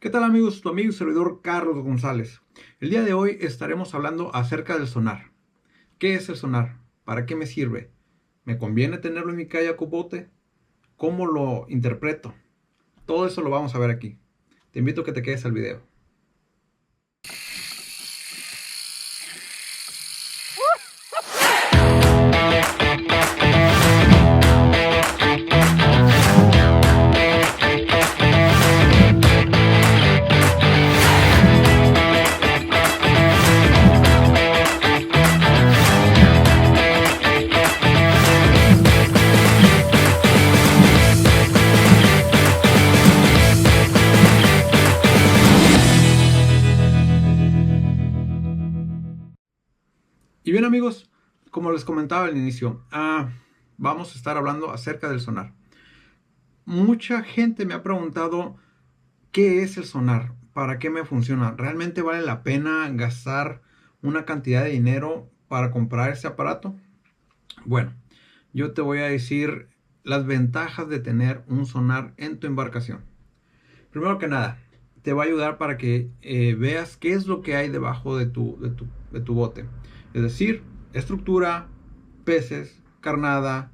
¿Qué tal amigos? Tu amigo y servidor Carlos González. El día de hoy estaremos hablando acerca del sonar. ¿Qué es el sonar? ¿Para qué me sirve? ¿Me conviene tenerlo en mi calle a copote? ¿Cómo lo interpreto? Todo eso lo vamos a ver aquí. Te invito a que te quedes al video. Y bien amigos, como les comentaba al inicio, vamos a estar hablando acerca del sonar. Mucha gente me ha preguntado ¿qué es el sonar? ¿Para qué me funciona? ¿Realmente vale la pena gastar una cantidad de dinero para comprar este aparato? Bueno, yo te voy a decir las ventajas de tener un sonar en tu embarcación. Primero que nada, te va a ayudar para que veas qué es lo que hay debajo de tu bote. Es decir, estructura, peces, carnada,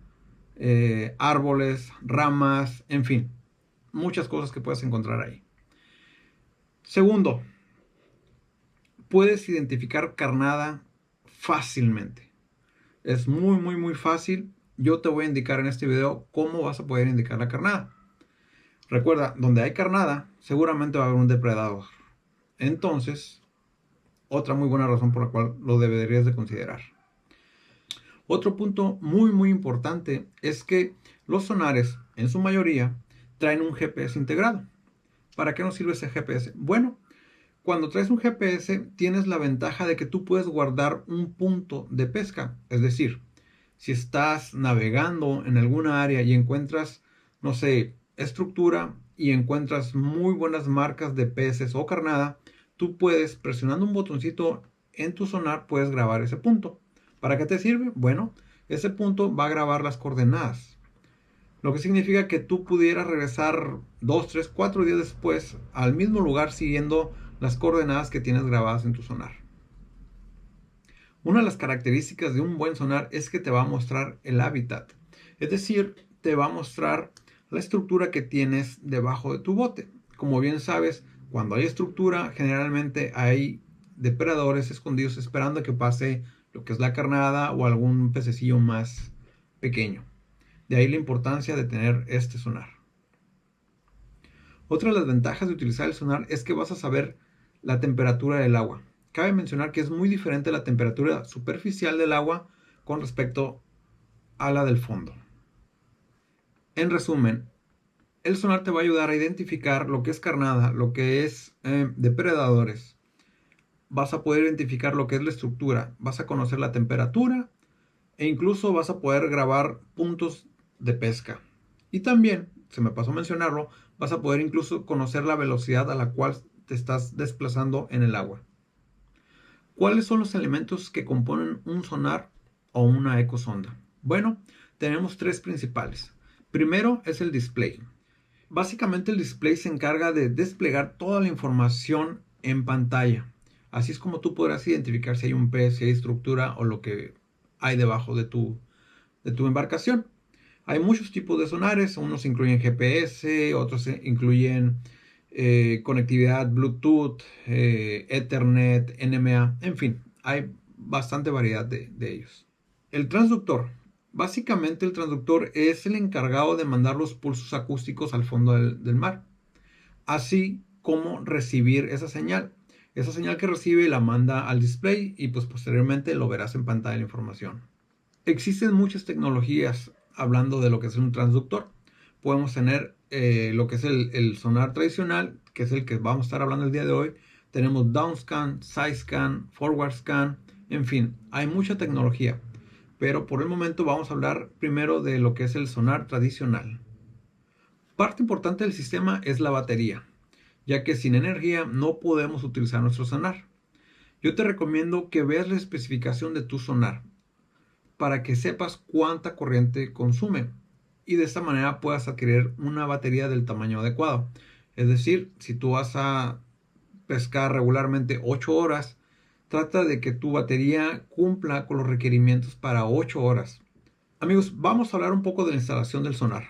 árboles, ramas, en fin, muchas cosas que puedes encontrar ahí. Segundo, puedes identificar carnada fácilmente. Es muy fácil. Yo te voy a indicar en este video cómo vas a poder indicar la carnada. Recuerda, donde hay carnada, seguramente va a haber un depredador. Entonces, otra muy buena razón por la cual lo deberías de considerar. Otro punto muy importante es que los sonares, en su mayoría, traen un GPS integrado. ¿Para qué nos sirve ese GPS? Bueno, cuando traes un GPS tienes la ventaja de que tú puedes guardar un punto de pesca. Es decir, si estás navegando en alguna área y encuentras, no sé, estructura y encuentras muy buenas marcas de peces o carnada, tú puedes, presionando un botoncito en tu sonar, puedes grabar ese punto. ¿Para qué te sirve? Bueno, ese punto va a grabar las coordenadas. Lo que significa que tú pudieras regresar 2, 3, 4 días después al mismo lugar siguiendo las coordenadas que tienes grabadas en tu sonar. Una de las características de un buen sonar es que te va a mostrar el hábitat. Es decir, te va a mostrar la estructura que tienes debajo de tu bote. Como bien sabes, cuando hay estructura, generalmente hay depredadores escondidos esperando a que pase lo que es la carnada o algún pececillo más pequeño. De ahí la importancia de tener este sonar. Otra de las ventajas de utilizar el sonar es que vas a saber la temperatura del agua. Cabe mencionar que es muy diferente la temperatura superficial del agua con respecto a la del fondo. En resumen, el sonar te va a ayudar a identificar lo que es carnada, lo que es depredadores. Vas a poder identificar lo que es la estructura, vas a conocer la temperatura e incluso vas a poder grabar puntos de pesca. Y también, se me pasó a mencionarlo, vas a poder incluso conocer la velocidad a la cual te estás desplazando en el agua. ¿Cuáles son los elementos que componen un sonar o una ecosonda? Bueno, tenemos tres principales. Primero es el display. Básicamente el display se encarga de desplegar toda la información en pantalla. Así es como tú podrás identificar si hay un pez, si hay estructura o lo que hay debajo de tu embarcación. Hay muchos tipos de sonares, unos incluyen GPS, otros incluyen conectividad Bluetooth, Ethernet, NMA, en fin, hay bastante variedad de ellos. El transductor. Básicamente el transductor es el encargado de mandar los pulsos acústicos al fondo del mar, así como recibir esa señal. Esa señal que recibe la manda al display y pues posteriormente lo verás en pantalla la información. Existen muchas tecnologías hablando de lo que es un transductor. Podemos tener lo que es el sonar tradicional, que es el que vamos a estar hablando el día de hoy. Tenemos downscan, sidescan, forward scan, en fin, hay mucha tecnología. Pero por el momento vamos a hablar primero de lo que es el sonar tradicional. Parte importante del sistema es la batería, ya que sin energía no podemos utilizar nuestro sonar. Yo te recomiendo que veas la especificación de tu sonar para que sepas cuánta corriente consume y de esta manera puedas adquirir una batería del tamaño adecuado. Es decir, si tú vas a pescar regularmente 8 horas, trata de que tu batería cumpla con los requerimientos para 8 horas. Amigos, vamos a hablar un poco de la instalación del sonar.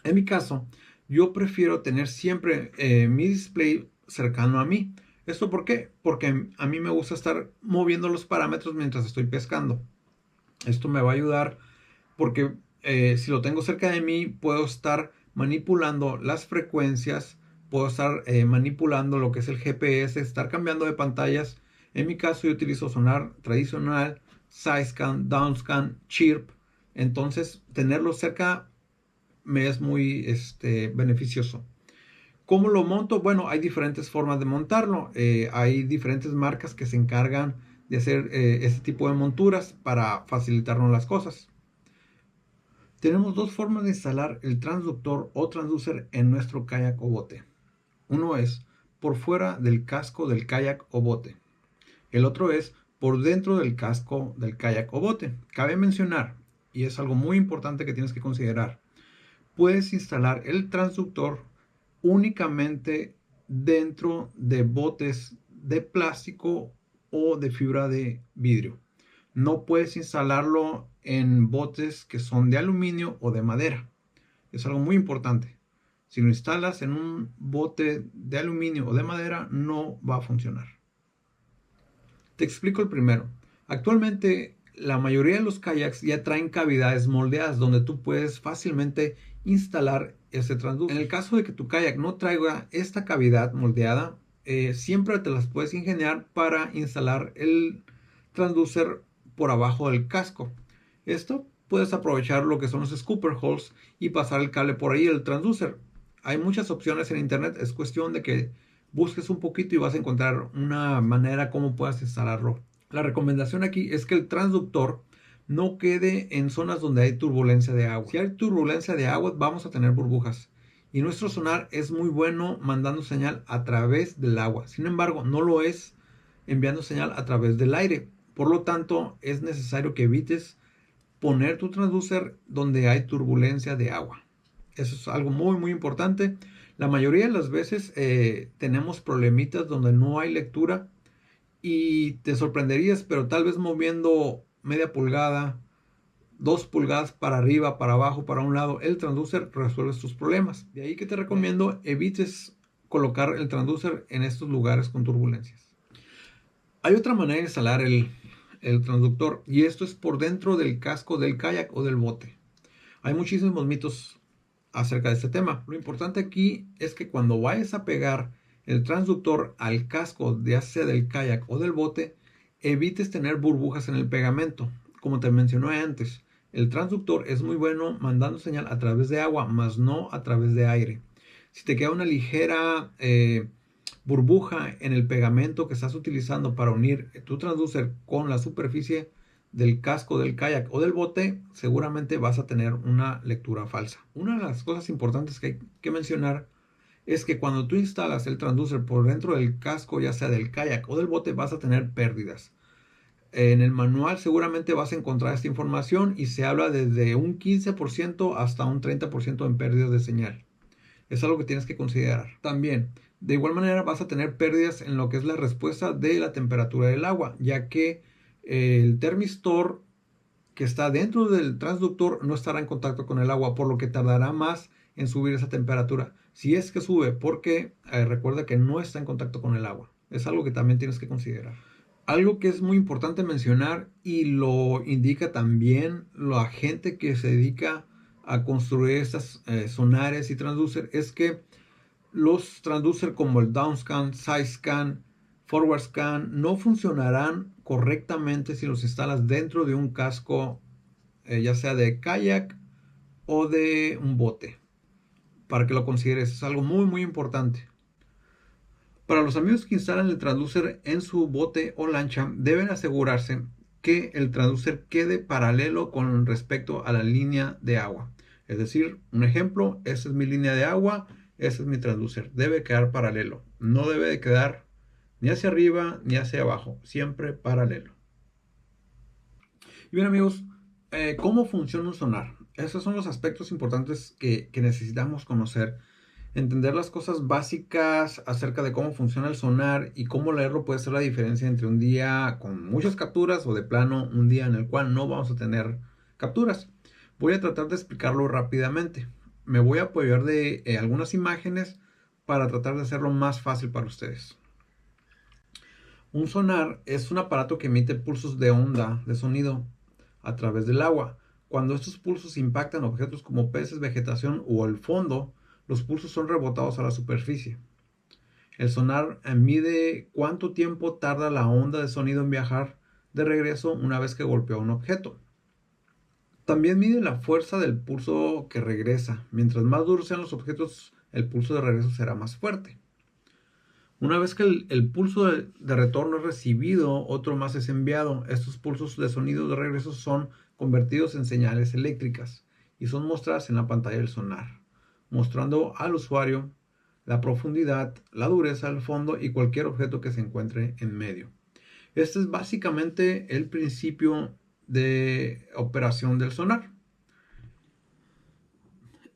En mi caso, yo prefiero tener siempre mi display cercano a mí. ¿Esto por qué? Porque a mí me gusta estar moviendo los parámetros mientras estoy pescando. Esto me va a ayudar porque si lo tengo cerca de mí, puedo estar manipulando las frecuencias, puedo estar manipulando lo que es el GPS, estar cambiando de pantallas. En mi caso, yo utilizo sonar tradicional, sidescan, downscan, chirp. Entonces, tenerlo cerca me es muy beneficioso. ¿Cómo lo monto? Bueno, hay diferentes formas de montarlo. Hay diferentes marcas que se encargan de hacer este tipo de monturas para facilitarnos las cosas. Tenemos dos formas de instalar el transductor o transducer en nuestro kayak o bote. Uno es por fuera del casco del kayak o bote. El otro es por dentro del casco del kayak o bote. Cabe mencionar, y es algo muy importante que tienes que considerar, puedes instalar el transductor únicamente dentro de botes de plástico o de fibra de vidrio. No puedes instalarlo en botes que son de aluminio o de madera. Es algo muy importante. Si lo instalas en un bote de aluminio o de madera, no va a funcionar. Te explico el primero. Actualmente, la mayoría de los kayaks ya traen cavidades moldeadas donde tú puedes fácilmente instalar ese transductor. En el caso de que tu kayak no traiga esta cavidad moldeada, siempre te las puedes ingeniar para instalar el transducer por abajo del casco. Esto puedes aprovechar lo que son los scooper holes y pasar el cable por ahí, el transducer. Hay muchas opciones en internet, es cuestión de que busques un poquito y vas a encontrar una manera como puedas instalarlo. La recomendación aquí es que el transductor no quede en zonas donde hay turbulencia de agua. Si hay turbulencia de agua, vamos a tener burbujas. Y nuestro sonar es muy bueno mandando señal a través del agua. Sin embargo, no lo es enviando señal a través del aire. Por lo tanto, es necesario que evites poner tu transducer donde hay turbulencia de agua. Eso es algo muy muy importante. La mayoría de las veces tenemos problemitas donde no hay lectura y te sorprenderías, pero tal vez moviendo media pulgada, 2 pulgadas para arriba, para abajo, para un lado, el transducer resuelve tus problemas. De ahí que te recomiendo evites colocar el transducer en estos lugares con turbulencias. Hay otra manera de instalar el transductor y esto es por dentro del casco del kayak o del bote. Hay muchísimos mitos acerca de este tema. Lo importante aquí es que cuando vayas a pegar el transductor al casco, ya sea del kayak o del bote, evites tener burbujas en el pegamento. Como te mencioné antes, el transductor es muy bueno mandando señal a través de agua, mas no a través de aire. Si te queda una ligera burbuja en el pegamento que estás utilizando para unir tu transducer con la superficie del casco del kayak o del bote, seguramente vas a tener una lectura falsa. Una de las cosas importantes que hay que mencionar es que cuando tú instalas el transducer por dentro del casco, ya sea del kayak o del bote, vas a tener pérdidas. En el manual seguramente vas a encontrar esta información y se habla desde un 15% hasta un 30% en pérdidas de señal. Es algo que tienes que considerar. También, de igual manera, vas a tener pérdidas en lo que es la respuesta de la temperatura del agua, ya que el termistor que está dentro del transductor no estará en contacto con el agua, por lo que tardará más en subir esa temperatura. Si es que sube, porque recuerda que no está en contacto con el agua. Es algo que también tienes que considerar. Algo que es muy importante mencionar y lo indica también la gente que se dedica a construir estas sonares y transducer es que los transducer como el downscan, sidescan, forward scan no funcionarán correctamente si los instalas dentro de un casco ya sea de kayak o de un bote. Para que lo consideres, es algo muy muy importante. Para los amigos que instalan el transducer en su bote o lancha, deben asegurarse que el transducer quede paralelo con respecto a la línea de agua. Es decir, un ejemplo, esta es mi línea de agua, este es mi transducer. Debe quedar paralelo. No debe de quedar ni hacia arriba ni hacia abajo. Siempre paralelo. Y bien amigos, ¿cómo funciona un sonar? Esos son los aspectos importantes que necesitamos conocer. Entender las cosas básicas acerca de cómo funciona el sonar y cómo leerlo puede ser la diferencia entre un día con muchas capturas o de plano un día en el cual no vamos a tener capturas. Voy a tratar de explicarlo rápidamente. Me voy a apoyar de algunas imágenes para tratar de hacerlo más fácil para ustedes. Un sonar es un aparato que emite pulsos de onda de sonido a través del agua. Cuando estos pulsos impactan objetos como peces, vegetación o el fondo, los pulsos son rebotados a la superficie. El sonar mide cuánto tiempo tarda la onda de sonido en viajar de regreso una vez que golpea un objeto. También mide la fuerza del pulso que regresa. Mientras más duros sean los objetos, el pulso de regreso será más fuerte. Una vez que el pulso de retorno es recibido, otro más es enviado. Estos pulsos de sonido de regreso son convertidos en señales eléctricas y son mostradas en la pantalla del sonar, mostrando al usuario la profundidad, la dureza del fondo y cualquier objeto que se encuentre en medio. Este es básicamente el principio de operación del sonar.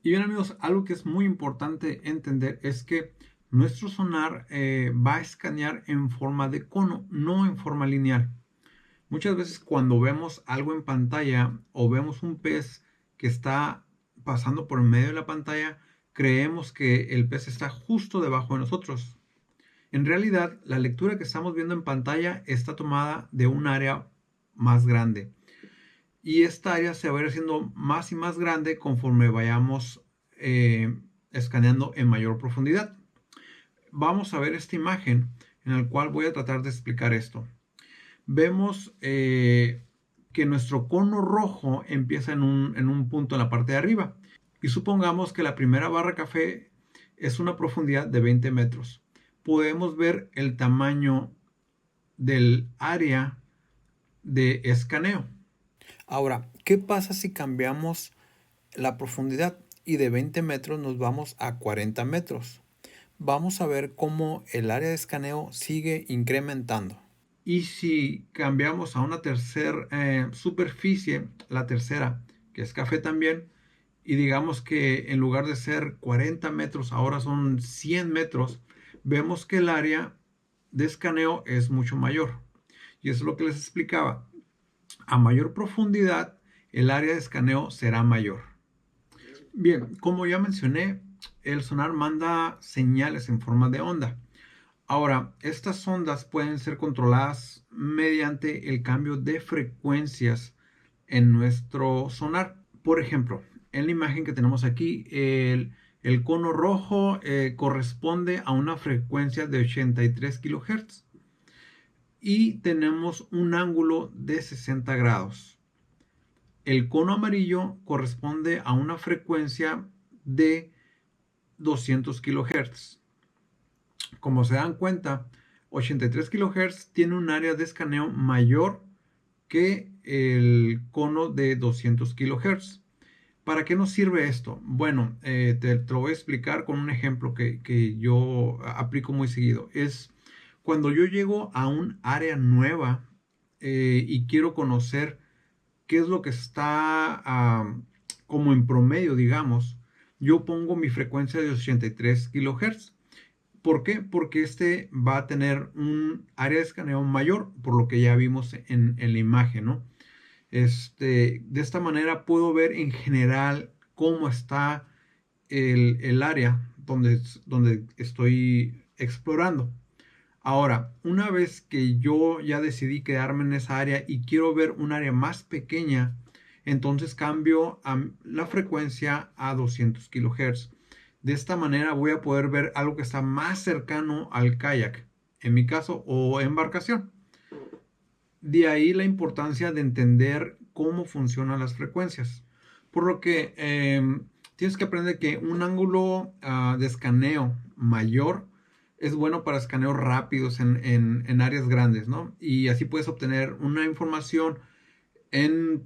Y bien amigos, algo que es muy importante entender es que nuestro sonar va a escanear en forma de cono, no en forma lineal. Muchas veces cuando vemos algo en pantalla o vemos un pez que está pasando por el medio de la pantalla, creemos que el pez está justo debajo de nosotros. En realidad, la lectura que estamos viendo en pantalla está tomada de un área más grande. Y esta área se va a ir haciendo más y más grande conforme vayamos escaneando en mayor profundidad. Vamos a ver esta imagen en la cual voy a tratar de explicar esto. Vemos que nuestro cono rojo empieza en un punto en la parte de arriba. Y supongamos que la primera barra café es una profundidad de 20 metros. Podemos ver el tamaño del área de escaneo. Ahora, ¿qué pasa si cambiamos la profundidad y de 20 metros nos vamos a 40 metros? Vamos a ver cómo el área de escaneo sigue incrementando. Y si cambiamos a una tercera superficie, la tercera, que es café también, y digamos que en lugar de ser 40 metros, ahora son 100 metros, vemos que el área de escaneo es mucho mayor. Y eso es lo que les explicaba. A mayor profundidad, el área de escaneo será mayor. Bien, como ya mencioné, el sonar manda señales en forma de onda. Ahora, estas ondas pueden ser controladas mediante el cambio de frecuencias en nuestro sonar. Por ejemplo, en la imagen que tenemos aquí, el cono rojo corresponde a una frecuencia de 83 kHz y tenemos un ángulo de 60 grados. El cono amarillo corresponde a una frecuencia de 200 kHz. Como se dan cuenta, 83 kHz tiene un área de escaneo mayor que el cono de 200 kHz. ¿Para qué nos sirve esto? Bueno, te lo voy a explicar con un ejemplo que yo aplico muy seguido. Es cuando yo llego a un área nueva y quiero conocer qué es lo que está como en promedio, digamos, yo pongo mi frecuencia de 83 kHz. ¿Por qué? Porque este va a tener un área de escaneo mayor, por lo que ya vimos en la imagen, ¿no? De esta manera puedo ver en general cómo está el área donde estoy explorando. Ahora, una vez que yo ya decidí quedarme en esa área y quiero ver un área más pequeña, entonces cambio la frecuencia a 200 kHz. De esta manera voy a poder ver algo que está más cercano al kayak, en mi caso, o embarcación. De ahí la importancia de entender cómo funcionan las frecuencias. Por lo que tienes que aprender que un ángulo de escaneo mayor es bueno para escaneos rápidos en áreas grandes, ¿no? Y así puedes obtener una información en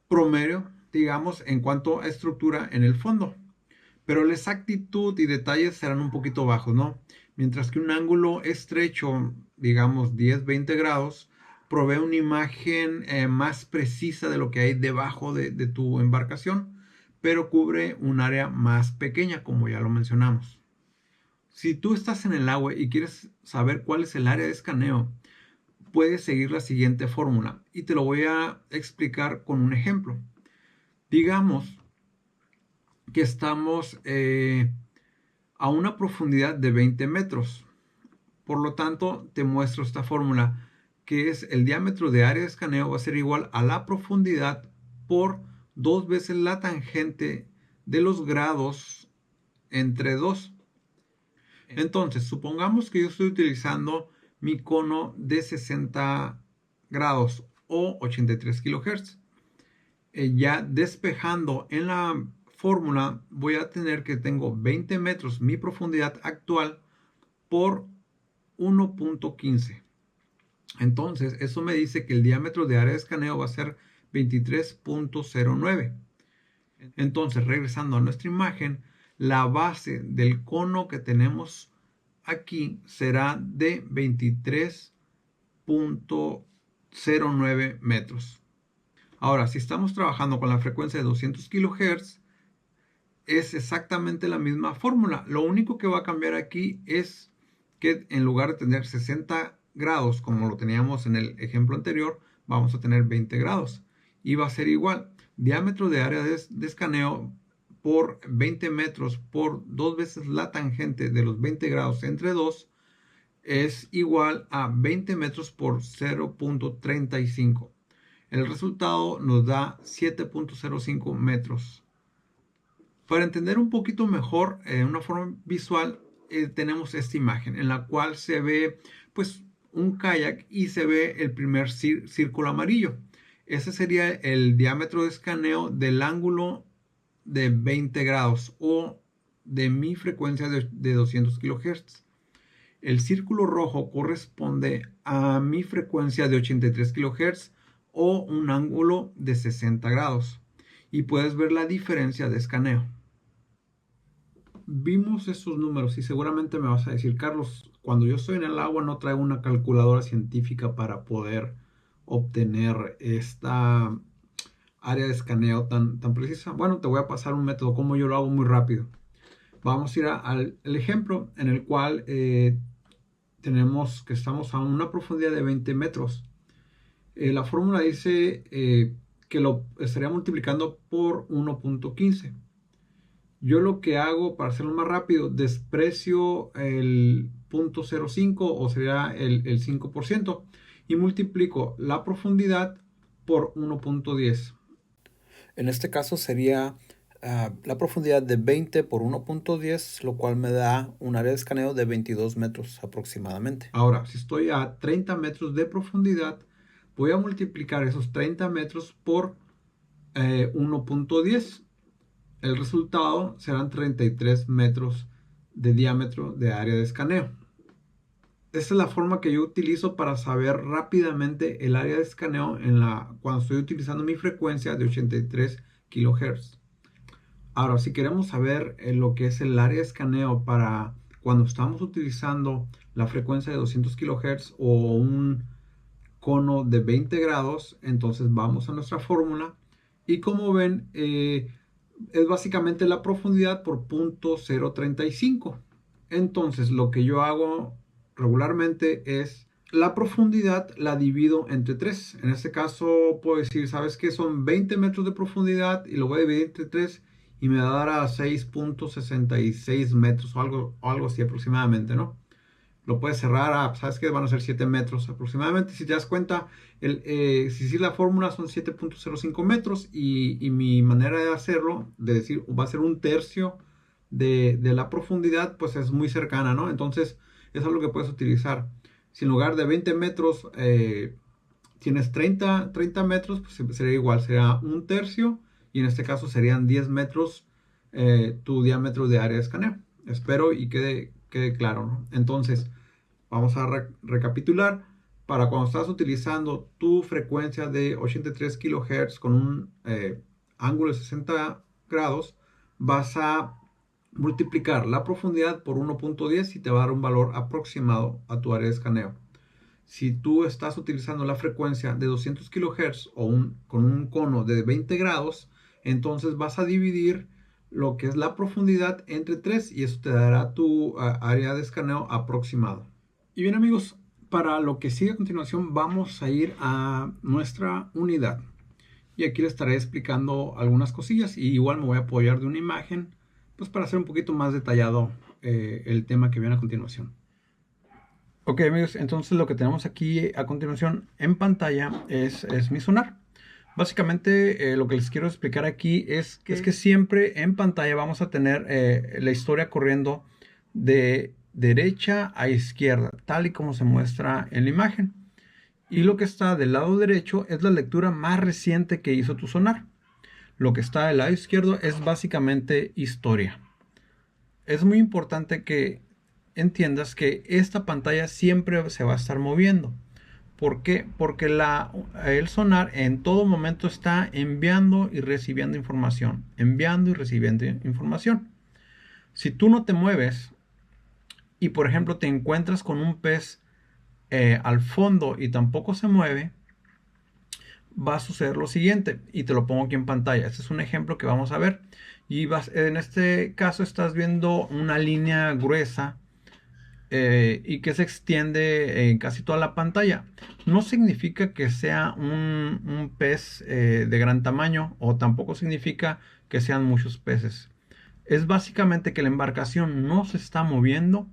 promedio, digamos, en cuanto a estructura en el fondo. Pero la exactitud y detalles serán un poquito bajos, ¿no? Mientras que un ángulo estrecho, digamos 10-20 grados, provee una imagen más precisa de lo que hay debajo de tu embarcación, pero cubre un área más pequeña, como ya lo mencionamos. Si tú estás en el agua y quieres saber cuál es el área de escaneo, puedes seguir la siguiente fórmula y te lo voy a explicar con un ejemplo. Digamos que estamos a una profundidad de 20 metros. Por lo tanto, te muestro esta fórmula, que es el diámetro de área de escaneo va a ser igual a la profundidad por 2 veces la tangente de los grados entre 2. Entonces, supongamos que yo estoy utilizando mi cono de 60 grados o 83 kilohertz. Ya despejando en la fórmula, voy a tener que tengo 20 metros mi profundidad actual por 1.15. Entonces, eso me dice que el diámetro de área de escaneo va a ser 23.09. Entonces, regresando a nuestra imagen, la base del cono que tenemos aquí será de 23.09 metros. Ahora, si estamos trabajando con la frecuencia de 200 kHz, es exactamente la misma fórmula. Lo único que va a cambiar aquí es que en lugar de tener 60 grados como lo teníamos en el ejemplo anterior, vamos a tener 20 grados. Y va a ser igual. Diámetro de área de escaneo por 20 metros por 2 veces la tangente de los 20 grados entre 2 es igual a 20 metros por 0.35. El resultado nos da 7.05 metros. Para entender un poquito mejor, en una forma visual, tenemos esta imagen en la cual se ve pues un kayak y se ve el primer círculo amarillo. Ese sería el diámetro de escaneo del ángulo de 20 grados o de mi frecuencia de 200 kHz. El círculo rojo corresponde a mi frecuencia de 83 kHz o un ángulo de 60 grados. Y puedes ver la diferencia de escaneo. Vimos esos números y seguramente me vas a decir, Carlos, cuando yo estoy en el agua no traigo una calculadora científica para poder obtener esta área de escaneo tan precisa. Bueno, te voy a pasar un método, como yo lo hago muy rápido. Vamos a ir al ejemplo en el cual tenemos que estamos a una profundidad de 20 metros. La fórmula dice que lo estaría multiplicando por 1.15. Yo lo que hago para hacerlo más rápido, desprecio el 0.05 o sería el 5% y multiplico la profundidad por 1.10. En este caso sería la profundidad de 20 por 1.10, lo cual me da un área de escaneo de 22 metros aproximadamente. Ahora, si estoy a 30 metros de profundidad, voy a multiplicar esos 30 metros por 1.10. El resultado serán 33 metros de diámetro de área de escaneo. Esta es la forma que yo utilizo para saber rápidamente el área de escaneo cuando estoy utilizando mi frecuencia de 83 kHz. Ahora, si queremos saber lo que es el área de escaneo para cuando estamos utilizando la frecuencia de 200 kHz o un cono de 20 grados, entonces vamos a nuestra fórmula y como ven, es básicamente la profundidad por 0.035. Entonces lo que yo hago regularmente es la profundidad la divido entre 3. En este caso puedo decir, ¿sabes qué? Son 20 metros de profundidad y lo voy a dividir entre 3 y me va a dar a 6.66 metros o algo así aproximadamente, ¿no? Lo puedes cerrar a, ¿sabes qué? Van a ser 7 metros aproximadamente. Si te das cuenta, si la fórmula son 7.05 metros y mi manera de hacerlo, de decir, va a ser un tercio de la profundidad, pues es muy cercana, ¿no? Entonces, eso es lo que puedes utilizar. Si en lugar de 20 metros tienes 30 metros, pues sería igual, sería un tercio y en este caso serían 10 metros tu diámetro de área de escaneo. Espero y quede claro, ¿no? Entonces, vamos a recapitular. Para cuando estás utilizando tu frecuencia de 83 kHz con un ángulo de 60 grados, vas a multiplicar la profundidad por 1.10 y te va a dar un valor aproximado a tu área de escaneo. Si tú estás utilizando la frecuencia de 200 kHz o con un cono de 20 grados, entonces vas a dividir lo que es la profundidad entre 3 y eso te dará tu área de escaneo aproximado. Y bien amigos, para lo que sigue a continuación vamos a ir a nuestra unidad. Y aquí les estaré explicando algunas cosillas y igual me voy a apoyar de una imagen pues para hacer un poquito más detallado el tema que viene a continuación. Ok amigos, entonces lo que tenemos aquí a continuación en pantalla es mi sonar. Básicamente lo que les quiero explicar aquí es que siempre en pantalla vamos a tener la historia corriendo de derecha a izquierda, tal y como se muestra en la imagen. Y lo que está del lado derecho es la lectura más reciente que hizo tu sonar. Lo que está del lado izquierdo es básicamente historia. Es muy importante que entiendas que esta pantalla siempre se va a estar moviendo. ¿Por qué? Porque el sonar en todo momento está enviando y recibiendo información. Enviando y recibiendo información. Si tú no te mueves y por ejemplo te encuentras con un pez al fondo y tampoco se mueve, va a suceder lo siguiente, y te lo pongo aquí en pantalla. Este es un ejemplo que vamos a ver. Y en este caso estás viendo una línea gruesa y que se extiende en casi toda la pantalla. No significa que sea un pez de gran tamaño, o tampoco significa que sean muchos peces. Es básicamente que la embarcación no se está moviendo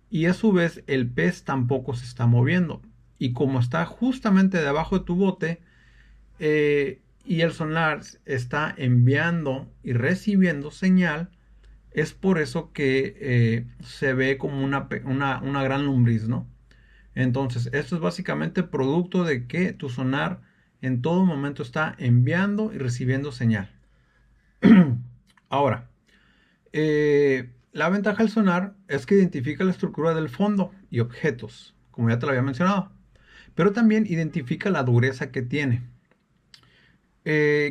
y a su vez el pez tampoco se está moviendo. Y como está justamente debajo de tu bote, y el sonar está enviando y recibiendo señal, es por eso que se ve como una gran lombriz, ¿no? Entonces, esto es básicamente producto de que tu sonar en todo momento está enviando y recibiendo señal. Ahora, la ventaja del sonar es que identifica la estructura del fondo y objetos, como ya te lo había mencionado, pero también identifica la dureza que tiene.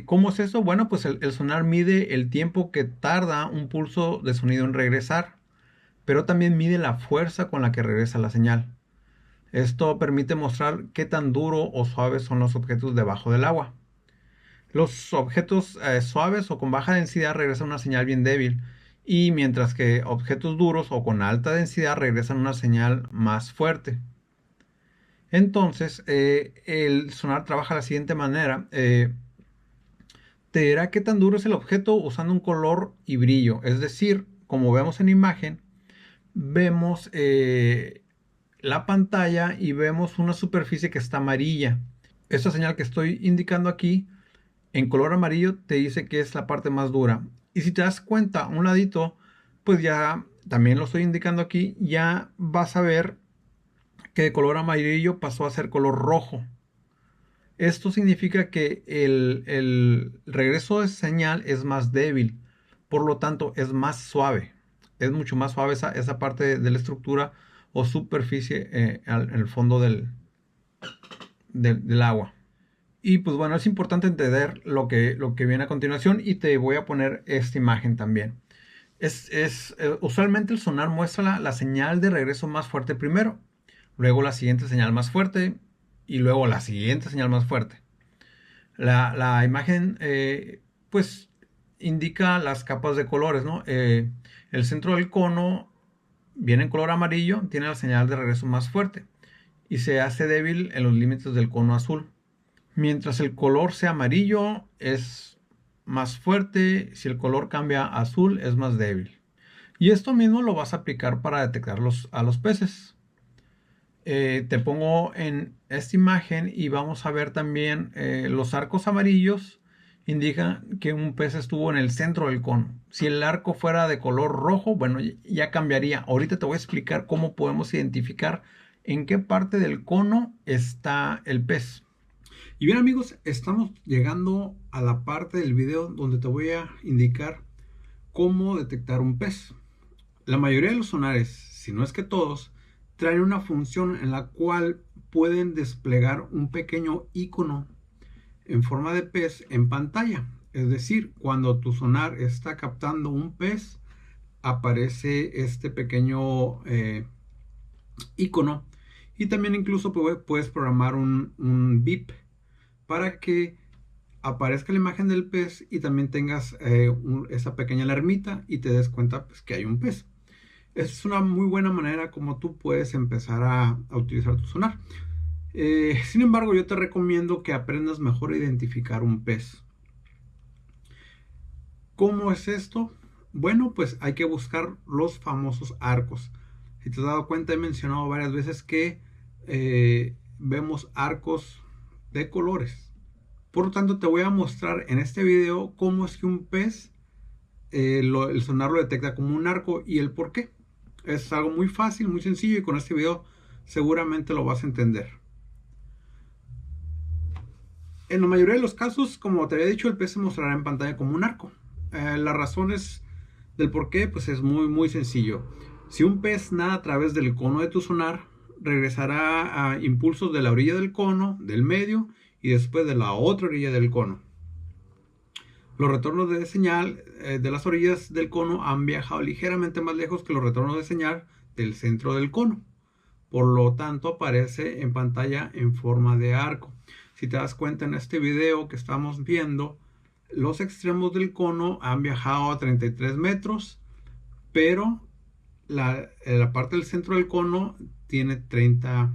¿Cómo es eso? Bueno, pues el sonar mide el tiempo que tarda un pulso de sonido en regresar, pero también mide la fuerza con la que regresa la señal. Esto permite mostrar qué tan duro o suave son los objetos debajo del agua. Los objetos suaves o con baja densidad regresan una señal bien débil, y mientras que objetos duros o con alta densidad regresan una señal más fuerte. Entonces, el sonar trabaja de la siguiente manera. Te dirá qué tan duro es el objeto usando un color y brillo. Es decir, como vemos en imagen, vemos la pantalla y vemos una superficie que está amarilla. Esta señal que estoy indicando aquí en color amarillo te dice que es la parte más dura. Y si te das cuenta a un ladito, pues ya también lo estoy indicando aquí, ya vas a ver que de color amarillo pasó a ser color rojo. Esto significa que el regreso de señal es más débil, por lo tanto es más suave. Es mucho más suave esa parte de la estructura o superficie en el fondo del agua. Y pues bueno, es importante entender lo que viene a continuación, y te voy a poner esta imagen también. Usualmente el sonar muestra la señal de regreso más fuerte primero, luego la siguiente señal más fuerte y luego la siguiente señal más fuerte. La imagen pues indica las capas de colores, ¿no? El centro del cono viene en color amarillo, tiene la señal de regreso más fuerte y se hace débil en los límites del cono azul. Mientras el color sea amarillo es más fuerte, si el color cambia a azul es más débil. Y esto mismo lo vas a aplicar para detectar a los peces. Te pongo en esta imagen y vamos a ver también los arcos amarillos indican que un pez estuvo en el centro del cono. Si el arco fuera de color rojo, bueno, ya cambiaría. Ahorita te voy a explicar cómo podemos identificar en qué parte del cono está el pez. Y bien amigos, estamos llegando a la parte del video donde te voy a indicar cómo detectar un pez. La mayoría de los sonares, si no es que todos, traen una función en la cual pueden desplegar un pequeño icono en forma de pez en pantalla. Es decir, cuando tu sonar está captando un pez, aparece este pequeño icono. Y también incluso puedes programar un bip para que aparezca la imagen del pez y también tengas esa pequeña alarmita y te des cuenta pues, que hay un pez. Esa es una muy buena manera como tú puedes empezar a utilizar tu sonar. Sin embargo, yo te recomiendo que aprendas mejor a identificar un pez. ¿Cómo es esto? Bueno, pues hay que buscar los famosos arcos. Si te has dado cuenta, he mencionado varias veces que vemos arcos de colores. Por lo tanto, te voy a mostrar en este video cómo es que un pez, el sonar lo detecta como un arco y el por qué. Es algo muy fácil, muy sencillo y con este video seguramente lo vas a entender. En la mayoría de los casos, como te había dicho, el pez se mostrará en pantalla como un arco. Las razones del por qué pues es muy sencillo. Si un pez nada a través del cono de tu sonar, regresará a impulsos de la orilla del cono, del medio y después de la otra orilla del cono. Los retornos de señal de las orillas del cono han viajado ligeramente más lejos que los retornos de señal del centro del cono. Por lo tanto, aparece en pantalla en forma de arco. Si te das cuenta en este video que estamos viendo, los extremos del cono han viajado a 33 metros, pero la parte del centro del cono tiene 30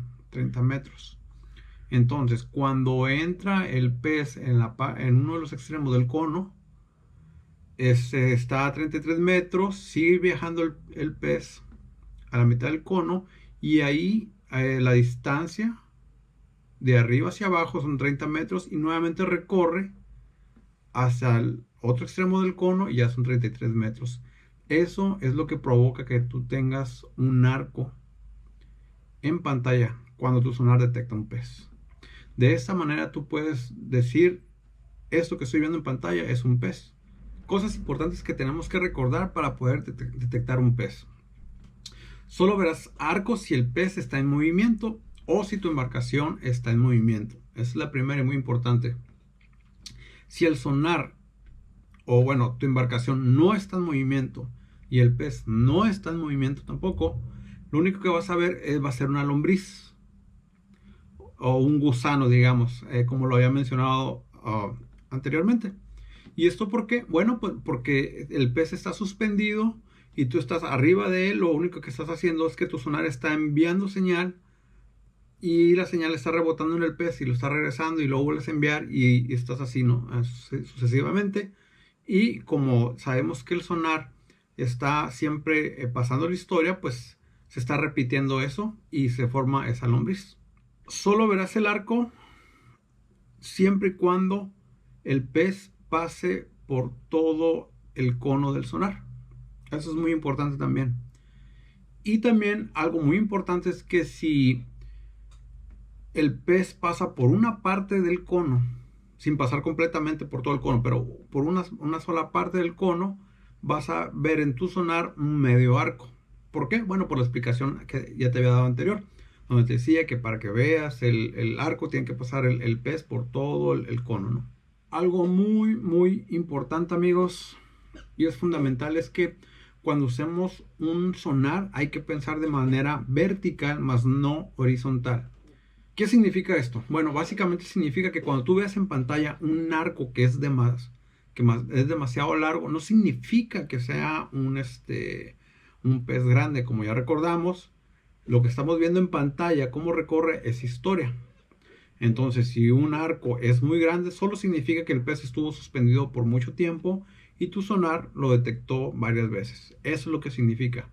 metros. Entonces, cuando entra el pez en uno de los extremos del cono, está a 33 metros, sigue viajando el pez a la mitad del cono y ahí la distancia de arriba hacia abajo son 30 metros y nuevamente recorre hasta el otro extremo del cono y ya son 33 metros. Eso es lo que provoca que tú tengas un arco en pantalla cuando tu sonar detecta un pez. De esta manera tú puedes decir, esto que estoy viendo en pantalla es un pez. Cosas importantes que tenemos que recordar para poder detectar un pez. Solo verás arcos si el pez está en movimiento o si tu embarcación está en movimiento. Esa es la primera y muy importante. Si el sonar, o bueno, tu embarcación no está en movimiento y el pez no está en movimiento tampoco, lo único que vas a ver va a ser una lombriz o un gusano, digamos, como lo había mencionado anteriormente. ¿Y esto por qué? Bueno, pues porque el pez está suspendido y tú estás arriba de él. Lo único que estás haciendo es que tu sonar está enviando señal y la señal está rebotando en el pez y lo está regresando y luego vuelves a enviar y estás así, ¿no? Sucesivamente. Y como sabemos que el sonar está siempre pasando la historia, pues se está repitiendo eso y se forma esa lombriz. Solo verás el arco siempre y cuando el pez pase por todo el cono del sonar. Eso es muy importante también. Y también algo muy importante es que si el pez pasa por una parte del cono, sin pasar completamente por todo el cono, pero por una sola parte del cono, vas a ver en tu sonar un medio arco. ¿Por qué? Bueno, por la explicación que ya te había dado anterior, donde te decía que para que veas el arco tiene que pasar el pez por todo el cono, ¿no? Algo muy importante, amigos, y es fundamental, es que cuando usemos un sonar hay que pensar de manera vertical, más no horizontal. ¿Qué significa esto? Bueno, básicamente significa que cuando tú veas en pantalla un arco que es demasiado largo, no significa que sea un pez grande. Como ya recordamos, lo que estamos viendo en pantalla, cómo recorre, es historia. Entonces, si un arco es muy grande, solo significa que el pez estuvo suspendido por mucho tiempo y tu sonar lo detectó varias veces. Eso es lo que significa.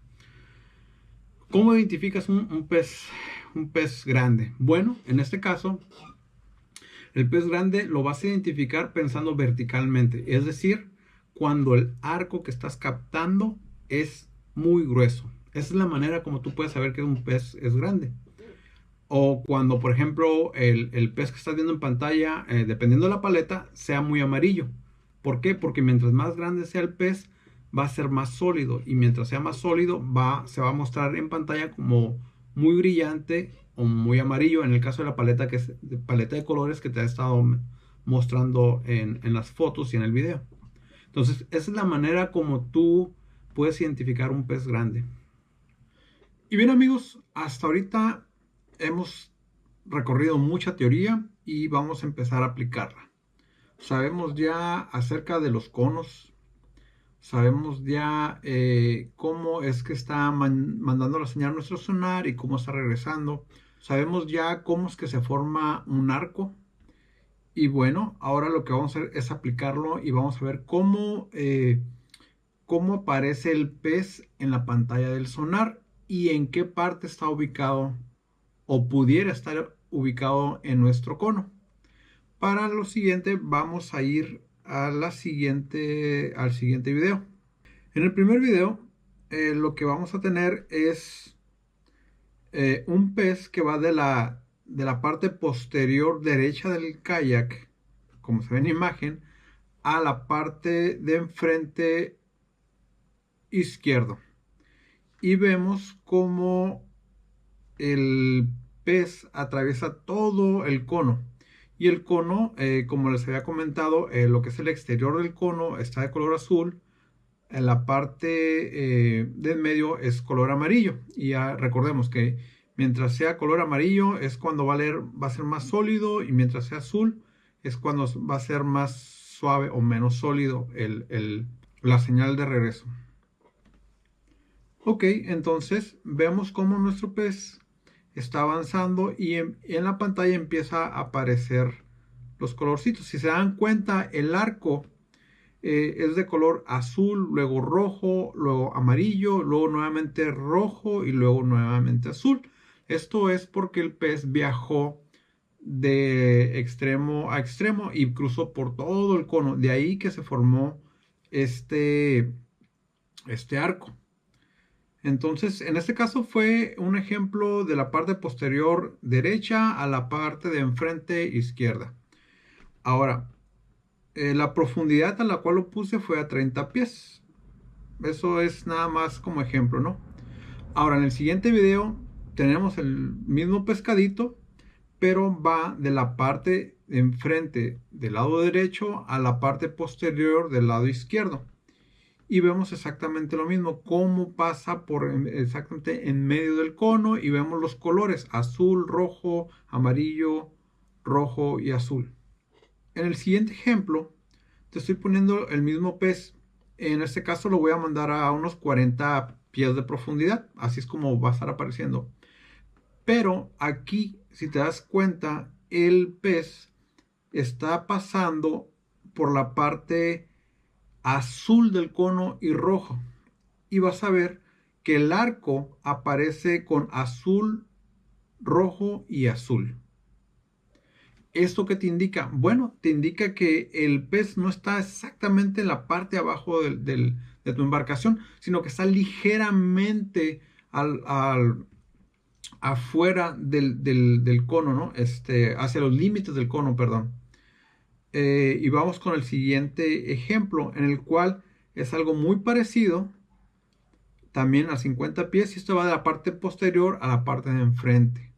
¿Cómo identificas un pez grande? Bueno, en este caso, el pez grande lo vas a identificar pensando verticalmente. Es decir, cuando el arco que estás captando es muy grueso. Esa es la manera como tú puedes saber que un pez es grande. O cuando, por ejemplo, el pez que estás viendo en pantalla, dependiendo de la paleta, sea muy amarillo. ¿Por qué? Porque mientras más grande sea el pez, va a ser más sólido. Y mientras sea más sólido, se va a mostrar en pantalla como muy brillante o muy amarillo. En el caso de la paleta, que es paleta de colores que te ha estado mostrando en las fotos y en el video. Entonces, esa es la manera como tú puedes identificar un pez grande. Y bien, amigos, hasta ahorita hemos recorrido mucha teoría y vamos a empezar a aplicarla. sabemos ya acerca de los conos, sabemos ya cómo es que está mandando la señal a nuestro sonar y cómo está regresando. Sabemos ya cómo es que se forma un arco. Y bueno, ahora lo que vamos a hacer es aplicarlo y vamos a ver cómo aparece el pez en la pantalla del sonar y en qué parte está ubicado o pudiera estar ubicado en nuestro cono. Para lo siguiente vamos a ir a al siguiente video. En el primer video lo que vamos a tener es un pez que va de la parte posterior derecha del kayak, como se ve en imagen, a la parte de enfrente izquierdo. Y vemos cómo el pez atraviesa todo el cono. Y el cono, como les había comentado, lo que es el exterior del cono está de color azul. En la parte de en medio es color amarillo. Y ya recordemos que mientras sea color amarillo es cuando va a ser más sólido. Y mientras sea azul es cuando va a ser más suave o menos sólido la señal de regreso. Ok, entonces vemos cómo nuestro pez está avanzando y en la pantalla empieza a aparecer los colorcitos. Si se dan cuenta, el arco es de color azul, luego rojo, luego amarillo, luego nuevamente rojo y luego nuevamente azul. Esto es porque el pez viajó de extremo a extremo y cruzó por todo el cono. De ahí que se formó este arco. Entonces, en este caso fue un ejemplo de la parte posterior derecha a la parte de enfrente izquierda. Ahora, la profundidad a la cual lo puse fue a 30 pies. Eso es nada más como ejemplo, ¿no? Ahora, en el siguiente video tenemos el mismo pescadito, pero va de la parte de enfrente del lado derecho a la parte posterior del lado izquierdo. Y vemos exactamente lo mismo, cómo pasa exactamente en medio del cono y vemos los colores azul, rojo, amarillo, rojo y azul. En el siguiente ejemplo te estoy poniendo el mismo pez. En este caso lo voy a mandar a unos 40 pies de profundidad, así es como va a estar apareciendo. Pero aquí, si te das cuenta, el pez está pasando por la parte azul del cono y rojo. Y vas a ver que el arco aparece con azul, rojo y azul. ¿Esto qué te indica? Bueno, te indica que el pez no está exactamente en la parte de abajo de tu embarcación, sino que está ligeramente afuera del cono, ¿no? Hacia los límites del cono, perdón. Y vamos con el siguiente ejemplo, en el cual es algo muy parecido, también a 50 pies, y esto va de la parte posterior a la parte de enfrente.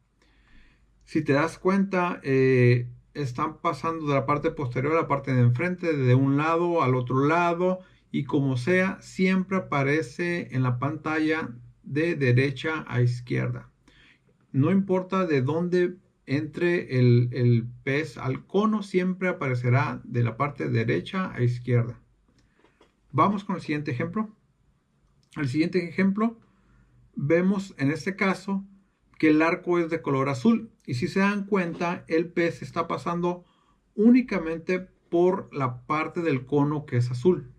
Si te das cuenta, están pasando de la parte posterior a la parte de enfrente, de un lado al otro lado, y como sea, siempre aparece en la pantalla de derecha a izquierda. No importa de dónde entre el pez al cono, siempre aparecerá de la parte derecha a izquierda. Vamos con el siguiente ejemplo. El siguiente ejemplo, vemos en este caso que el arco es de color azul. Y si se dan cuenta, el pez está pasando únicamente por la parte del cono que es azul.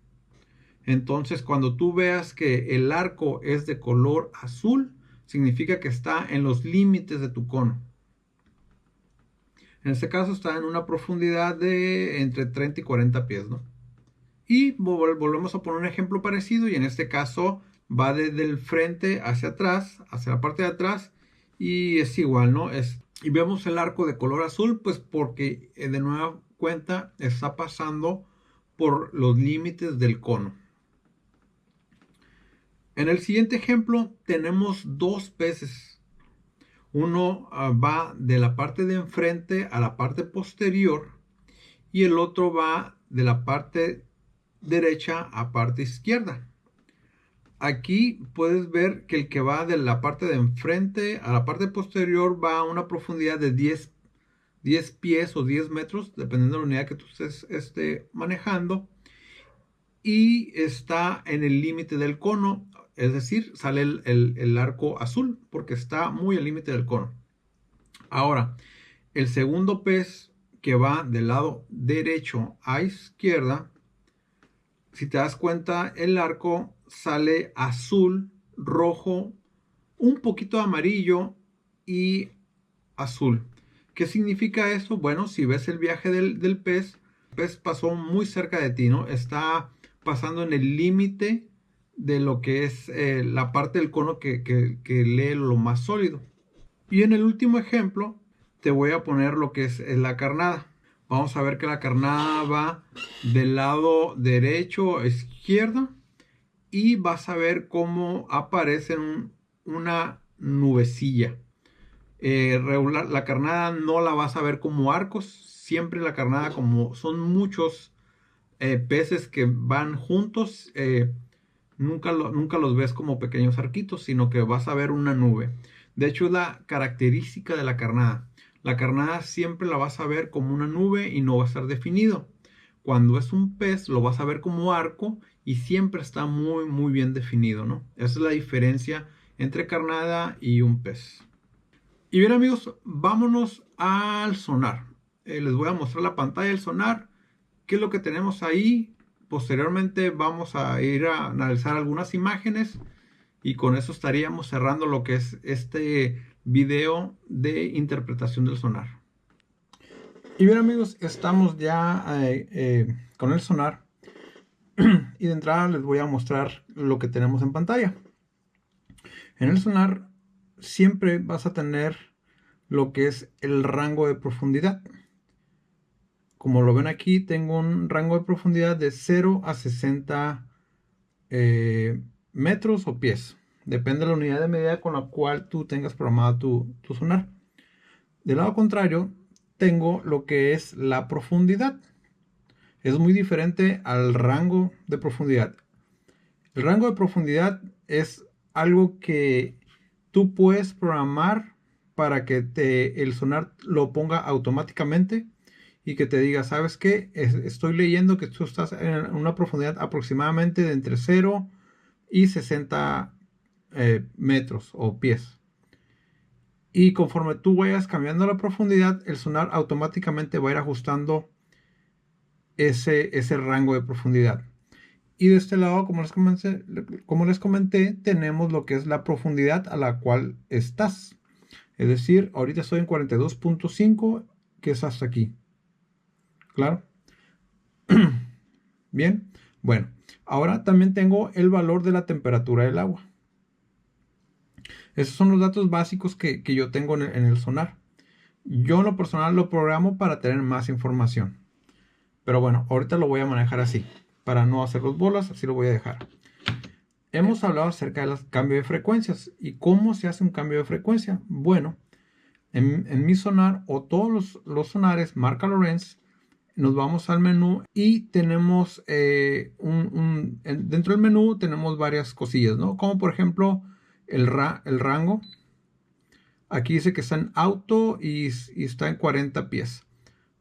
Entonces, cuando tú veas que el arco es de color azul, significa que está en los límites de tu cono. En este caso está en una profundidad de entre 30 y 40 pies, ¿no? Y volvemos a poner un ejemplo parecido y en este caso va desde el frente hacia atrás, hacia la parte de atrás y es igual, ¿no? Y vemos el arco de color azul, pues porque de nueva cuenta está pasando por los límites del cono. En el siguiente ejemplo tenemos dos peces. Uno va de la parte de enfrente a la parte posterior y el otro va de la parte derecha a parte izquierda. Aquí puedes ver que el que va de la parte de enfrente a la parte posterior va a una profundidad de 10 pies o 10 metros, dependiendo de la unidad que tú estés manejando, y está en el límite del cono, es decir, sale el arco azul porque está muy al límite del cono. Ahora, el segundo pez que va del lado derecho a izquierda, si te das cuenta, el arco sale azul, rojo, un poquito amarillo y azul. ¿Qué significa esto? Bueno, si ves el viaje del pez, el pez pasó muy cerca de ti, ¿no? Está pasando en el límite de lo que es la parte del cono que lee lo más sólido. Y en el último ejemplo, te voy a poner lo que es la carnada. Vamos a ver que la carnada va del lado derecho a izquierda y vas a ver cómo aparece una nubecilla. Regular, la carnada no la vas a ver como arcos, siempre la carnada, como son muchos peces que van juntos, nunca los ves como pequeños arquitos, sino que vas a ver una nube. De hecho, es la característica de la carnada. La carnada siempre la vas a ver como una nube y no va a estar definido. Cuando es un pez, lo vas a ver como arco y siempre está muy, muy bien definido, ¿no? Esa es la diferencia entre carnada y un pez. Y bien, amigos, vámonos al sonar. Les voy a mostrar la pantalla del sonar, qué es lo que tenemos ahí. Posteriormente vamos a ir a analizar algunas imágenes y con eso estaríamos cerrando lo que es este video de interpretación del sonar. Y bien, amigos, estamos ya con el sonar y de entrada les voy a mostrar lo que tenemos en pantalla. En el sonar siempre vas a tener lo que es el rango de profundidad. Como lo ven aquí, tengo un rango de profundidad de 0 a 60 metros o pies. Depende de la unidad de medida con la cual tú tengas programado tu sonar. Del lado contrario, tengo lo que es la profundidad. Es muy diferente al rango de profundidad. El rango de profundidad es algo que tú puedes programar para que el sonar lo ponga automáticamente y que te diga, ¿sabes qué? Estoy leyendo que tú estás en una profundidad aproximadamente de entre 0 y 60 metros o pies. Y conforme tú vayas cambiando la profundidad, el sonar automáticamente va a ir ajustando ese rango de profundidad. Y de este lado, como les comenté, tenemos lo que es la profundidad a la cual estás. Es decir, ahorita estoy en 42.5, que es hasta aquí. ¿Claro? Bien. Bueno, ahora también tengo el valor de la temperatura del agua. Esos son los datos básicos que yo tengo en el sonar. Yo en lo personal lo programo para tener más información. Pero bueno, ahorita lo voy a manejar así. Para no hacer los bolas, así lo voy a dejar. Hemos hablado acerca del cambio de frecuencias. ¿Y cómo se hace un cambio de frecuencia? Bueno, en mi sonar o todos los sonares marca Lorenz, nos vamos al menú y tenemos dentro del menú tenemos varias cosillas, ¿no? Como por ejemplo el rango. Aquí dice que está en auto y está en 40 pies.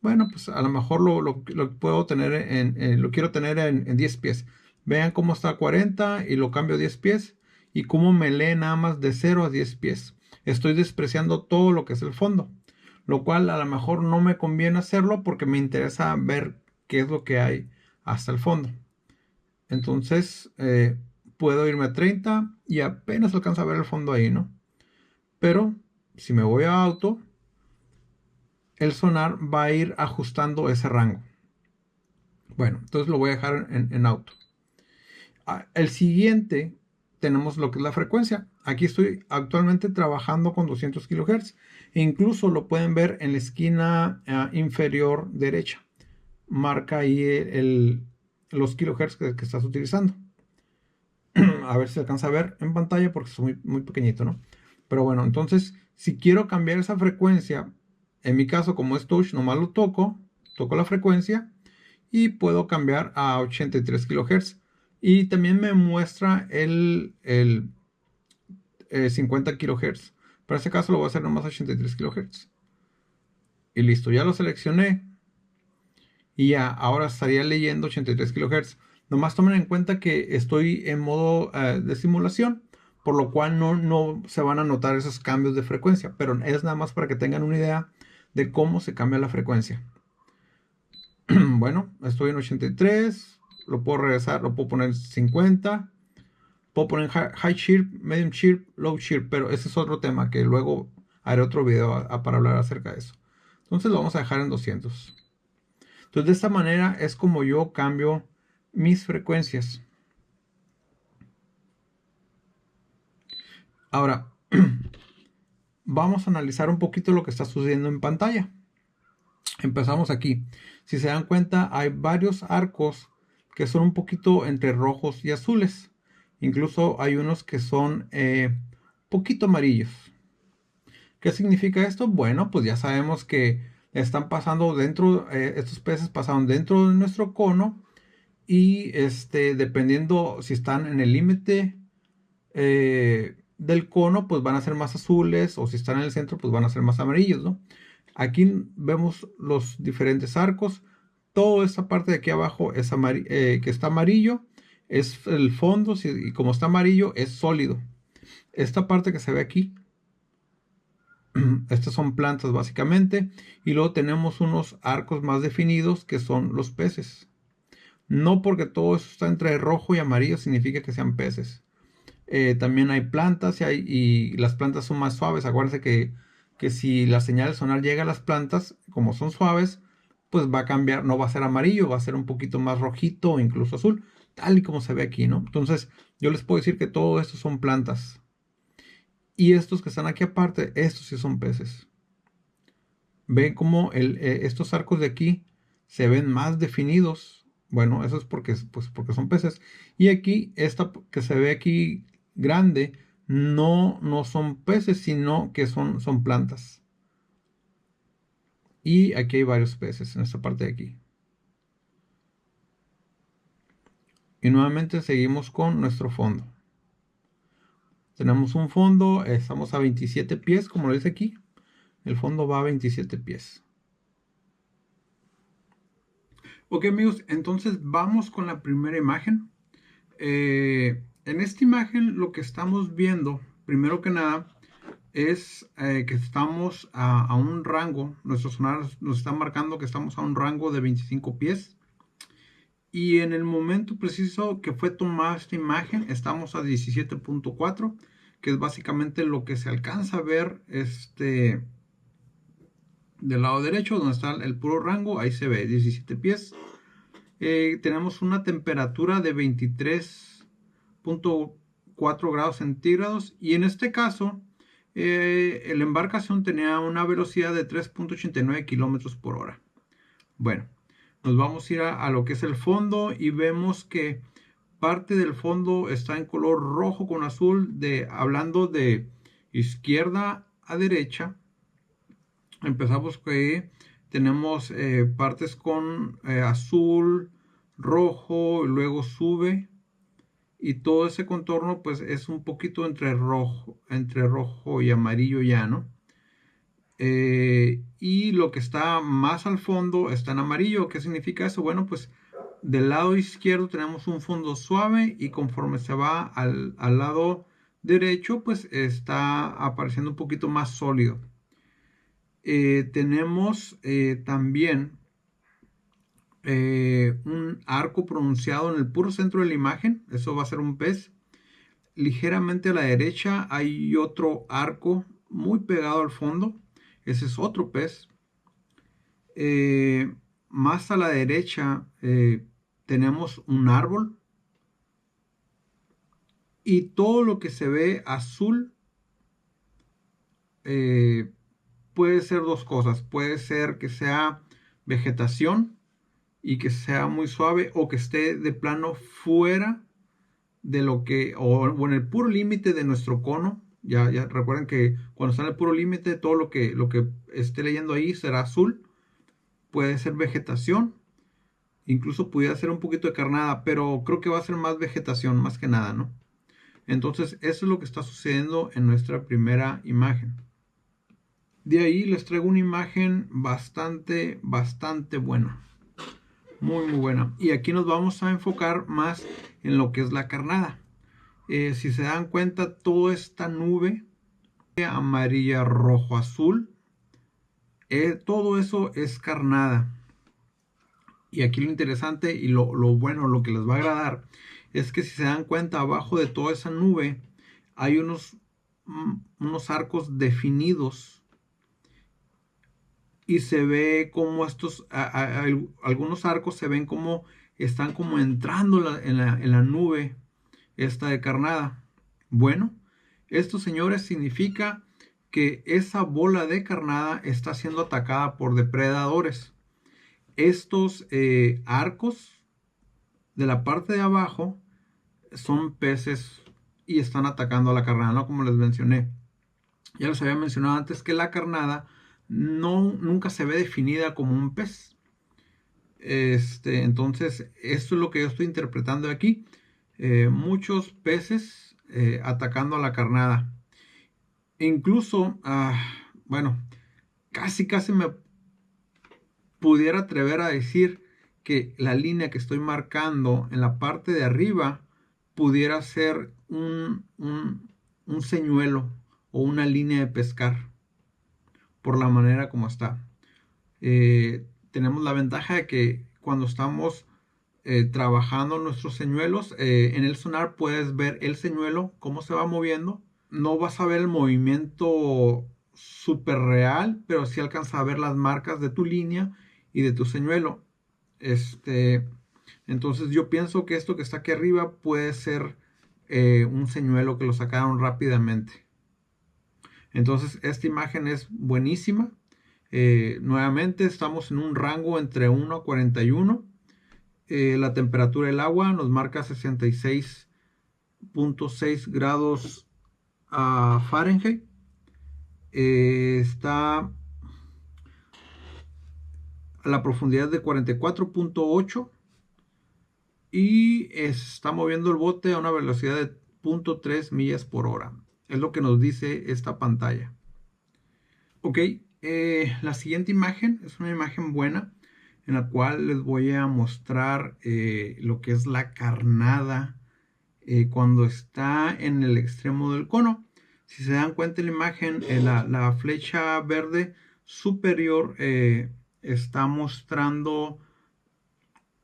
Bueno, pues a lo mejor lo puedo tener lo quiero tener en 10 pies. Vean cómo está a 40 y lo cambio a 10 pies. Y cómo me lee nada más de 0 a 10 pies. Estoy despreciando todo lo que es el fondo. Lo cual a lo mejor no me conviene hacerlo porque me interesa ver qué es lo que hay hasta el fondo. Entonces puedo irme a 30 y apenas alcanza a ver el fondo ahí, ¿no? Pero si me voy a auto, el sonar va a ir ajustando ese rango. Bueno, entonces lo voy a dejar en auto. El siguiente tenemos lo que es la frecuencia. Aquí estoy actualmente trabajando con 200 kHz. E incluso lo pueden ver en la esquina inferior derecha. Marca ahí los kilohertz que estás utilizando. A ver si se alcanza a ver en pantalla porque es muy, muy pequeñito, ¿no? Pero bueno, entonces si quiero cambiar esa frecuencia, en mi caso como es touch, nomás lo toco la frecuencia y puedo cambiar a 83 kHz. Y también me muestra el 50 kHz. Para este caso lo voy a hacer nomás a 83 kHz. Y listo, ya lo seleccioné. Y ya, ahora estaría leyendo 83 kHz. Nomás tomen en cuenta que estoy en modo de simulación, por lo cual no se van a notar esos cambios de frecuencia, pero es nada más para que tengan una idea de cómo se cambia la frecuencia. Bueno, estoy en 83, lo puedo regresar, lo puedo poner 50, puedo poner high chirp, medium chirp, low chirp, pero ese es otro tema que luego haré otro video para hablar acerca de eso. Entonces lo vamos a dejar en 200. Entonces de esta manera es como yo cambio mis frecuencias. Ahora, vamos a analizar un poquito lo que está sucediendo en pantalla. Empezamos aquí. Si se dan cuenta, hay varios arcos que son un poquito entre rojos y azules. Incluso hay unos que son poquito amarillos. ¿Qué significa esto? Bueno, pues ya sabemos que están pasando dentro, estos peces pasaron dentro de nuestro cono y dependiendo si están en el límite del cono, pues van a ser más azules, o si están en el centro, pues van a ser más amarillos, ¿no? Aquí vemos los diferentes arcos. Toda esta parte de aquí abajo es que está amarillo, es el fondo, y como está amarillo, es sólido. Esta parte que se ve aquí, estas son plantas básicamente, y luego tenemos unos arcos más definidos que son los peces. No porque todo eso está entre rojo y amarillo significa que sean peces. También hay plantas y las plantas son más suaves. Acuérdense que si la señal de sonar llega a las plantas, como son suaves, pues va a cambiar, no va a ser amarillo, va a ser un poquito más rojito o incluso azul, tal y como se ve aquí, ¿no? Entonces yo les puedo decir que todo esto son plantas. Y estos que están aquí aparte, estos sí son peces. Ven cómo estos arcos de aquí se ven más definidos. Bueno, eso es porque son peces. Y aquí, esta que se ve aquí grande, no son peces, sino que son plantas. Y aquí hay varios peces en esta parte de aquí. Y nuevamente seguimos con nuestro fondo. Tenemos un fondo, estamos a 27 pies, como lo dice aquí. El fondo va a 27 pies. Ok, amigos, entonces vamos con la primera imagen. En esta imagen lo que estamos viendo, primero que nada, es que estamos a un rango, nuestro sonar nos está marcando que estamos a un rango de 25 pies. Y en el momento preciso que fue tomada esta imagen, estamos a 17.4, que es básicamente lo que se alcanza a ver del lado derecho, donde está el puro rango, ahí se ve 17 pies. Tenemos una temperatura de 23.4 grados centígrados y en este caso la embarcación tenía una velocidad de 3.89 kilómetros por hora. Bueno, nos vamos a ir a lo que es el fondo y vemos que parte del fondo está en color rojo con azul, hablando de izquierda a derecha. Empezamos que tenemos partes con azul, rojo, luego sube y todo ese contorno pues es un poquito entre rojo y amarillo ya, ¿no? Y lo que está más al fondo está en amarillo. ¿Qué significa eso? Bueno, pues del lado izquierdo tenemos un fondo suave y conforme se va al lado derecho pues está apareciendo un poquito más sólido. Tenemos también un arco pronunciado en el puro centro de la imagen. Eso va a ser un pez. Ligeramente a la derecha hay otro arco muy pegado al fondo. Ese es otro pez. Más a la derecha tenemos un árbol. Y todo lo que se ve azul puede ser dos cosas. Puede ser que sea vegetación y que sea muy suave, o que esté de plano fuera de lo que, o en el puro límite de nuestro cono. Ya recuerden que cuando está en el puro límite, todo lo que esté leyendo ahí será azul. Puede ser vegetación, incluso pudiera ser un poquito de carnada, pero creo que va a ser más vegetación, más que nada, ¿no? Entonces, eso es lo que está sucediendo en nuestra primera imagen. De ahí les traigo una imagen bastante buena. Muy buena. Y aquí nos vamos a enfocar más en lo que es la carnada. Si se dan cuenta, toda esta nube amarilla, rojo, azul, todo eso es carnada. Y aquí lo interesante y lo bueno, lo que les va a agradar, es que si se dan cuenta, abajo de toda esa nube hay unos arcos definidos. Y se ve como algunos arcos se ven como están como entrando en la nube esta de carnada. Bueno, esto, señores, significa que esa bola de carnada está siendo atacada por depredadores. Estos arcos de la parte de abajo son peces y están atacando a la carnada, ¿no? Como les mencioné. Ya les había mencionado antes que la carnada nunca se ve definida como un pez. Entonces, esto es lo que yo estoy interpretando aquí. Muchos peces atacando a la carnada. Incluso, bueno, casi me pudiera atrever a decir que la línea que estoy marcando en la parte de arriba pudiera ser un señuelo o una línea de pescar por la manera como está. Tenemos la ventaja de que cuando estamos trabajando nuestros señuelos, en el sonar puedes ver el señuelo, cómo se va moviendo. No vas a ver el movimiento súper real, pero sí alcanzas a ver las marcas de tu línea y de tu señuelo. Entonces yo pienso que esto que está aquí arriba puede ser un señuelo que lo sacaron rápidamente. Entonces esta imagen es buenísima. Nuevamente estamos en un rango entre 1 a 41. La temperatura del agua nos marca 66.6 grados Fahrenheit. Está a la profundidad de 44.8 y está moviendo el bote a una velocidad de 0.3 millas por hora. Es lo que nos dice esta pantalla. Ok, la siguiente imagen es una imagen buena en la cual les voy a mostrar lo que es la carnada cuando está en el extremo del cono. Si se dan cuenta en la imagen, la flecha verde superior está mostrando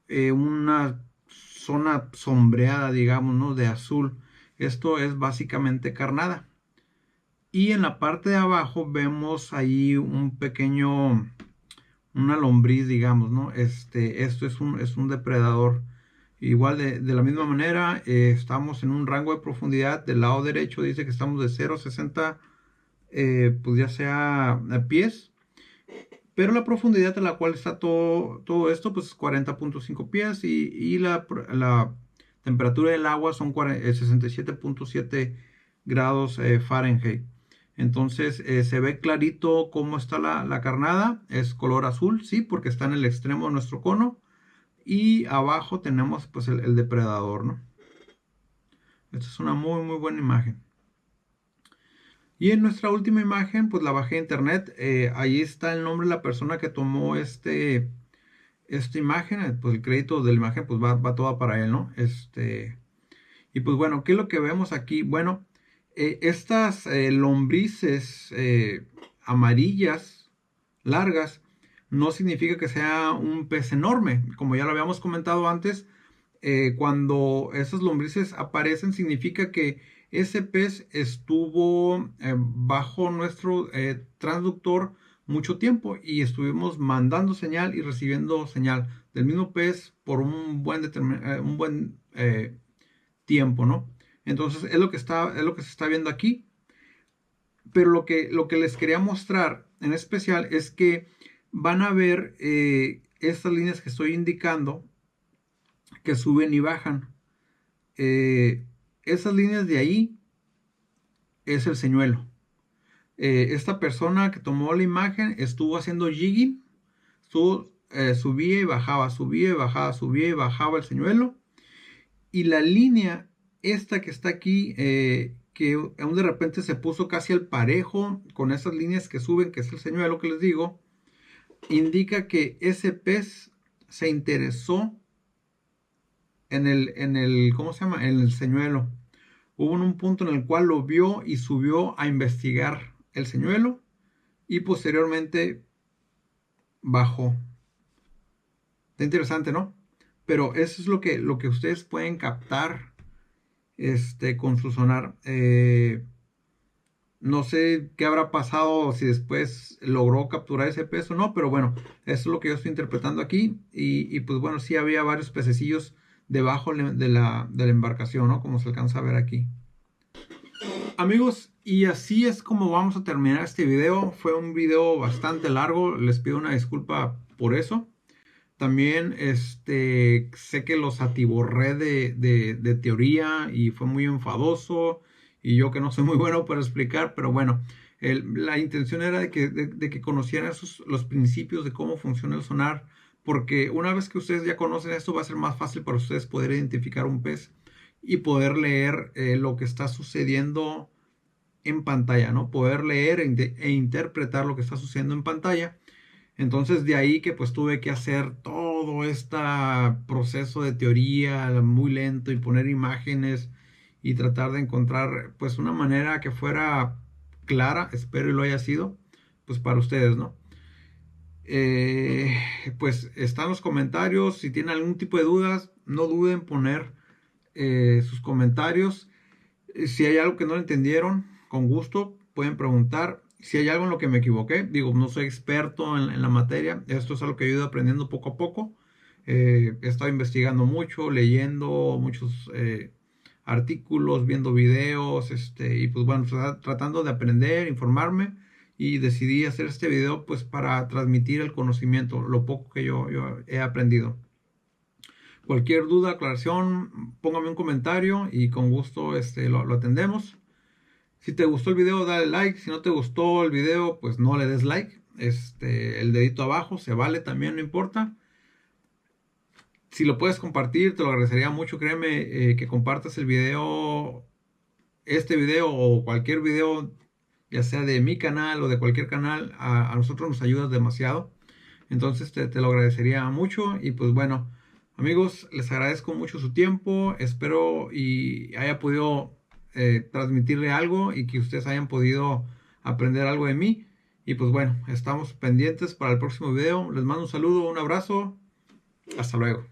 una zona sombreada, digamos, ¿no? De azul. Esto es básicamente carnada. Y en la parte de abajo vemos ahí una lombriz, digamos, ¿no? Esto es un depredador. Igual de la misma manera, estamos en un rango de profundidad. Del lado derecho dice que estamos de 0 a 60, pues ya sea a pies. Pero la profundidad a la cual está todo esto, pues es 40.5 pies. Y la temperatura del agua son 67.7 grados Fahrenheit. Entonces se ve clarito cómo está la carnada. Es color azul, sí, porque está en el extremo de nuestro cono. Y abajo tenemos pues el depredador, ¿no? Esta es una muy buena imagen. Y en nuestra última imagen, pues la bajé a internet. Ahí está el nombre de la persona que tomó esta imagen. Pues el crédito de la imagen pues va toda para él, ¿no? Y pues bueno, ¿qué es lo que vemos aquí? Bueno, estas lombrices amarillas, largas, no significa que sea un pez enorme. Como ya lo habíamos comentado antes, cuando esas lombrices aparecen, significa que ese pez estuvo bajo nuestro transductor mucho tiempo y estuvimos mandando señal y recibiendo señal del mismo pez por un buen tiempo, ¿no? Entonces es lo que se está viendo aquí. Pero lo que les quería mostrar en especial es que van a ver estas líneas que estoy indicando que suben y bajan. Esas líneas de ahí es el señuelo. Esta persona que tomó la imagen estuvo haciendo jigging, subía y bajaba, subía y bajaba, subía y bajaba el señuelo. Y la línea esta que está aquí, que que aún de repente se puso casi al parejo con esas líneas que suben, que es el señuelo que les digo, indica que ese pez se interesó ¿cómo se llama? En el señuelo. Hubo un punto en el cual lo vio y subió a investigar el señuelo y posteriormente bajó. Está interesante, ¿no? Pero eso es lo que ustedes pueden captar con su sonar. No sé qué habrá pasado, si después logró capturar ese pez o no, pero bueno, eso es lo que yo estoy interpretando aquí. Y pues bueno, sí había varios pececillos debajo de la embarcación, ¿no? Como se alcanza a ver aquí. Amigos, y así es como vamos a terminar este video. Fue un video bastante largo, les pido una disculpa por eso. También sé que los atiborré de teoría y fue muy enfadoso. Y yo que no soy muy bueno para explicar, pero bueno, la intención era de que conocieran los principios de cómo funciona el sonar. Porque una vez que ustedes ya conocen esto, va a ser más fácil para ustedes poder identificar un pez y poder leer lo que está sucediendo en pantalla, ¿no? Poder leer e interpretar lo que está sucediendo en pantalla. Entonces de ahí que pues tuve que hacer todo este proceso de teoría muy lento y poner imágenes y tratar de encontrar pues una manera que fuera clara, espero y lo haya sido, pues para ustedes, ¿no? Pues están los comentarios, si tienen algún tipo de dudas, no duden en poner sus comentarios. Si hay algo que no entendieron, con gusto pueden preguntar. Si hay algo en lo que me equivoqué, digo, no soy experto en la materia. Esto es algo que he ido aprendiendo poco a poco. He estado investigando mucho, leyendo muchos artículos, viendo videos, y pues bueno, tratando de aprender, informarme. Y decidí hacer este video pues para transmitir el conocimiento, lo poco que yo he aprendido. Cualquier duda, aclaración, póngame un comentario y con gusto lo atendemos. Si te gustó el video, dale like. Si no te gustó el video, pues no le des like. El dedito abajo se vale también, no importa. Si lo puedes compartir, te lo agradecería mucho. Créeme que compartas el video, este video o cualquier video, ya sea de mi canal o de cualquier canal, a nosotros nos ayudas demasiado. Entonces te lo agradecería mucho. Y pues bueno, amigos, les agradezco mucho su tiempo. Espero y haya podido transmitirle algo y que ustedes hayan podido aprender algo de mí. Y pues bueno, estamos pendientes para el próximo video. Les mando un saludo, un abrazo. Hasta luego.